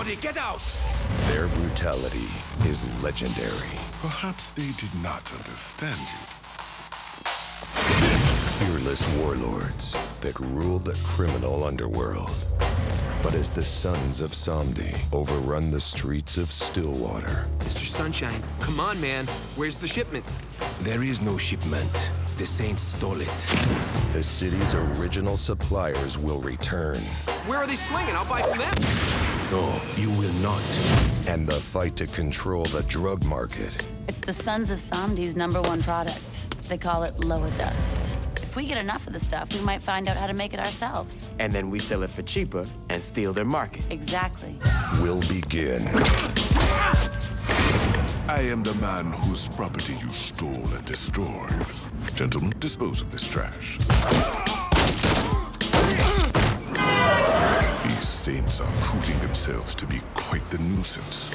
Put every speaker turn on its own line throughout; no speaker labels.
Everybody, get out!
Their brutality is legendary.
Perhaps they did not understand you.
Fearless warlords that rule the criminal underworld. But as the Sons of Samedi overrun the streets of Stillwater...
Mr. Sunshine, come on, man. Where's the shipment?
There is no shipment. The Saints stole it. The city's original suppliers will return.
Where are they slinging? I'll buy from them.
No, you will not. And the fight to control the drug market.
It's the Sons of Samedi's #1 product. They call it Loa Dust. If we get enough of the stuff, we might find out how to make it ourselves.
And then we sell it for cheaper and steal their market.
Exactly.
Will begin.
I am the man whose property you stole and destroyed. Gentlemen, dispose of this trash. These saints are proving themselves to be quite the nuisance.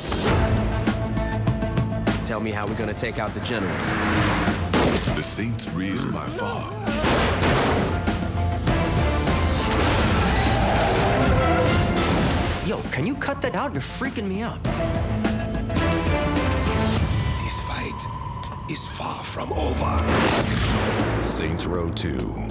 Tell me how we're gonna take out the general.
The saints raised my farm.
Yo, can you cut that out? You're freaking me out.
This fight is far from over. Saints Row 2.